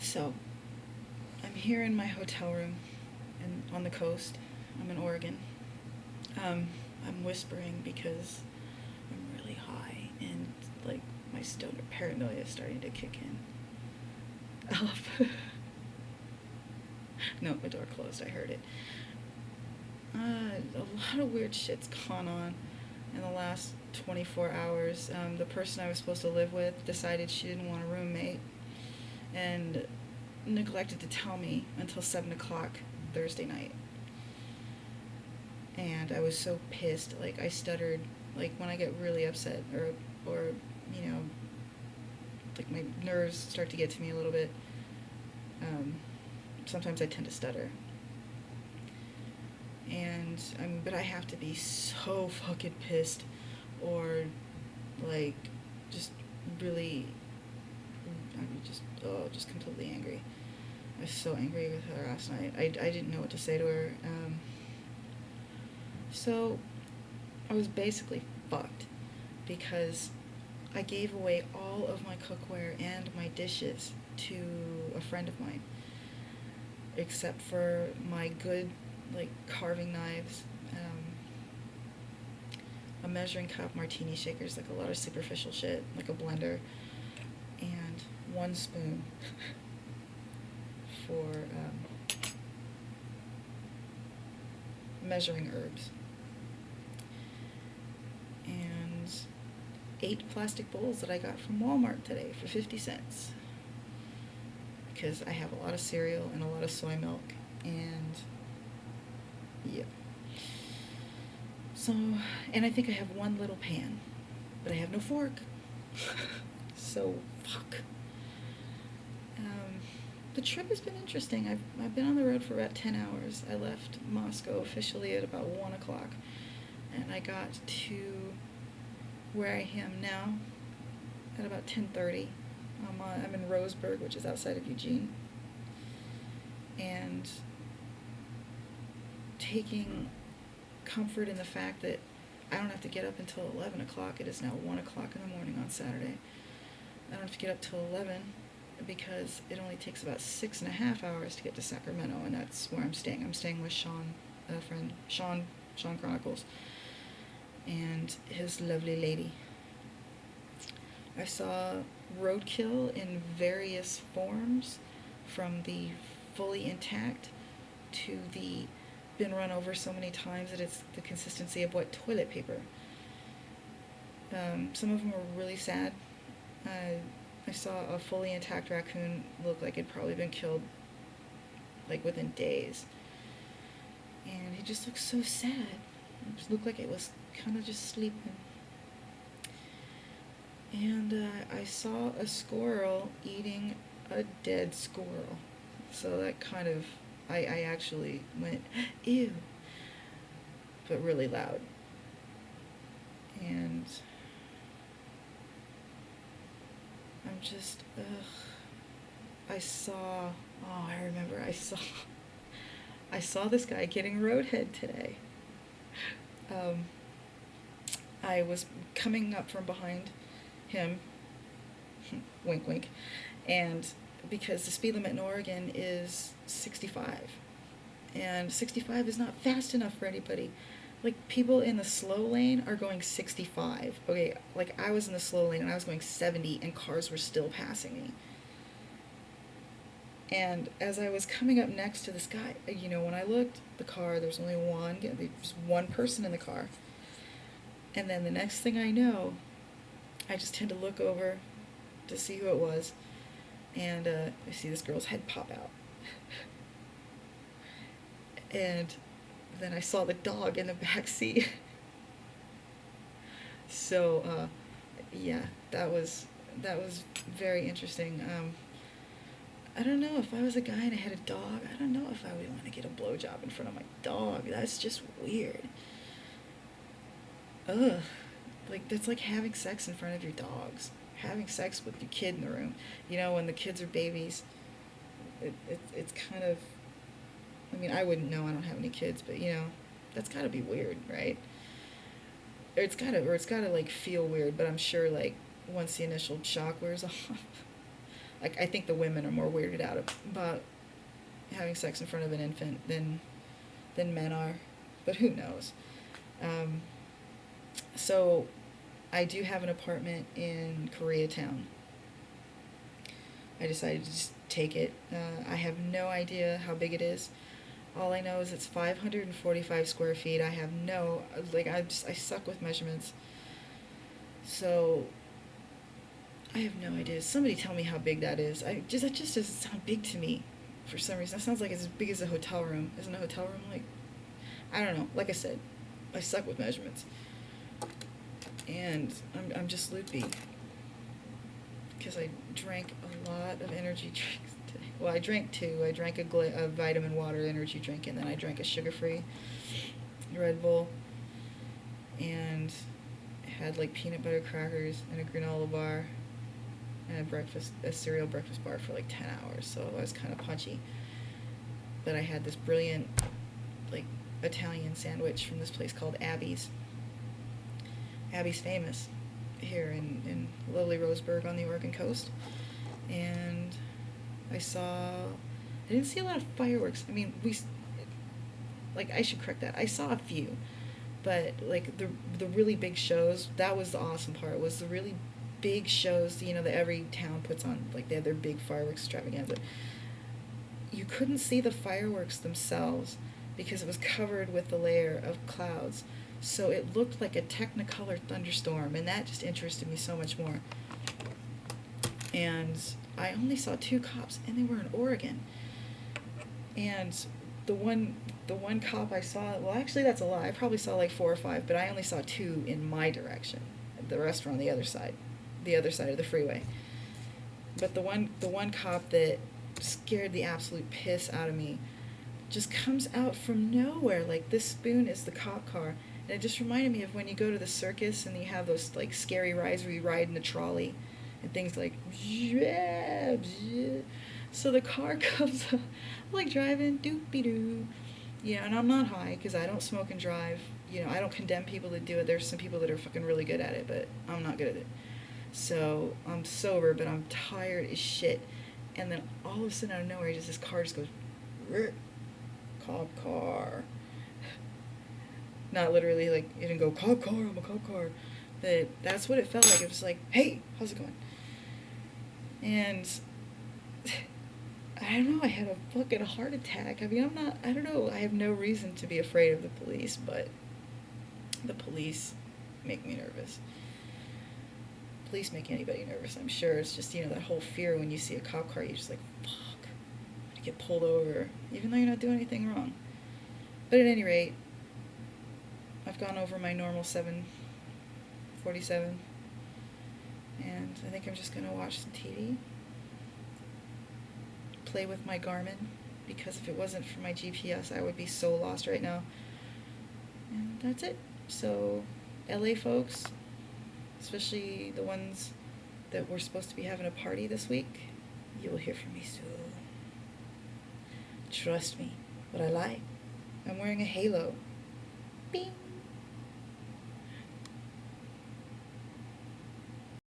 So, I'm here in my hotel room on the coast. I'm in Oregon. I'm whispering because I'm really high and like my stoner paranoia is starting to kick in. No, my door closed. I heard it. A lot of weird shit's gone on in the last 24 hours. The person I was supposed to live with decided she didn't want a roommate and neglected to tell me until 7 o'clock Thursday night. And I was so pissed. Like, I stuttered. Like, when I get really upset or you know, like my nerves start to get to me a little bit, um, sometimes I tend to stutter. And but I have to be so fucking pissed or like just really, just completely angry. I was so angry with her last night. I didn't know what to say to her. So I was basically fucked because I gave away all of my cookware and my dishes to a friend of mine, except for my good, like, carving knives, a measuring cup, martini shakers, like a lot of superficial shit, like a blender, and one spoon for measuring herbs, and 8 plastic bowls that I got from Walmart today for 50 cents. Because I have a lot of cereal and a lot of soy milk, and yeah. So, and I think I have one little pan, but I have no fork. So, fuck. The trip has been interesting. I've been on the road for about 10 hours. I left Moscow officially at about 1 o'clock, and I got to where I am now at about 10:30. I'm in Roseburg, which is outside of Eugene, and taking comfort in the fact that I don't have to get up until 11 o'clock. It is now 1 o'clock in the morning on Saturday. I don't have to get up till 11 because it only takes about 6.5 hours to get to Sacramento, and that's where I'm staying. I'm staying with Sean, a friend, Sean Chronicles, and his lovely lady. I saw roadkill in various forms, from the fully intact to the been run over so many times that it's the consistency of wet toilet paper. Some of them were really sad. I saw a fully intact raccoon look like it'd probably been killed like within days. And he just looked so sad. It just looked like it was kind of just sleeping. And I saw a squirrel eating a dead squirrel. So that kind of, I actually went, ew, but really loud. And I'm just, ugh. I remember I saw this guy getting roadhead today. I was coming up from behind him, wink wink, and because the speed limit in Oregon is 65, and 65 is not fast enough for anybody. Like, people in the slow lane are going 65. Okay, like, I was in the slow lane and I was going 70 and cars were still passing me. And as I was coming up next to this guy, when I looked, the car, there was only one person in the car. And then the next thing I know, I just tend to look over to see who it was, and I see this girl's head pop out. And then I saw the dog in the back seat. So, yeah, that was very interesting. I don't know, if I was a guy and I had a dog, I don't know if I would want to get a blowjob in front of my dog. That's just weird. Ugh. Like, that's like having sex in front of your dogs. Having sex with your kid in the room. When the kids are babies, it's kind of, I mean, I wouldn't know, I don't have any kids, but, that's gotta be weird, right? Or it's gotta, like, feel weird, but I'm sure, like, once the initial shock wears off, Like, I think the women are more weirded out about having sex in front of an infant than men are, but who knows. So I do have an apartment in Koreatown. I decided to just take it. I have no idea how big it is. All I know is it's 545 square feet. I have no, like, I suck with measurements. So I have no idea. Somebody tell me how big that is. That just doesn't sound big to me for some reason. That sounds like it's as big as a hotel room. Isn't a hotel room like, I don't know. Like I said, I suck with measurements. And I'm just loopy because I drank a lot of energy drinks today. Well, I drank two. I drank a vitamin water energy drink, and then I drank a sugar-free Red Bull, and had like peanut butter crackers and a granola bar and a cereal breakfast bar for like 10 hours. So I was kind of punchy. But I had this brilliant like Italian sandwich from this place called Abby's. Abby's famous here in lovely Roseburg on the Oregon coast. And I didn't see a lot of fireworks. I mean, I should correct that. I saw a few, but like the really big shows, that was the awesome part, was the really big shows, you know, that every town puts on. Like, they have their big fireworks extravaganza. You couldn't see the fireworks themselves because it was covered with the layer of clouds. So it looked like a Technicolor thunderstorm, and that just interested me so much more. And I only saw 2 cops, and they were in Oregon. And the one cop I saw, well, actually that's a lie. I probably saw like 4 or 5, but I only saw 2 in my direction. The rest were on the other side of the freeway. But the one cop that scared the absolute piss out of me just comes out from nowhere. Like, this spoon is the cop car. And it just reminded me of when you go to the circus and you have those like scary rides where you ride in the trolley and things like, so the car comes up, like driving, doopy-doo, you know, and I'm not high because I don't smoke and drive. You know, I don't condemn people that do it. There's some people that are fucking really good at it, but I'm not good at it. So I'm sober, but I'm tired as shit. And then all of a sudden, out of nowhere, this car just goes, cop car. Not literally, like, it didn't go, cop car, I'm a cop car. But that's what it felt like. It was like, hey, how's it going? And I don't know, I had a fucking heart attack. I mean, I don't know, I have no reason to be afraid of the police, but the police make me nervous. Police make anybody nervous, I'm sure. It's just, you know, that whole fear when you see a cop car, you're just like, fuck, I'm gonna get pulled over, even though you're not doing anything wrong. But at any rate, I've gone over my normal 7:47, and I think I'm just gonna watch some TV, play with my Garmin, because if it wasn't for my GPS, I would be so lost right now. And that's it. So, LA folks, especially the ones that were supposed to be having a party this week, you will hear from me soon. Trust me, what I like. I'm wearing a halo. Bing!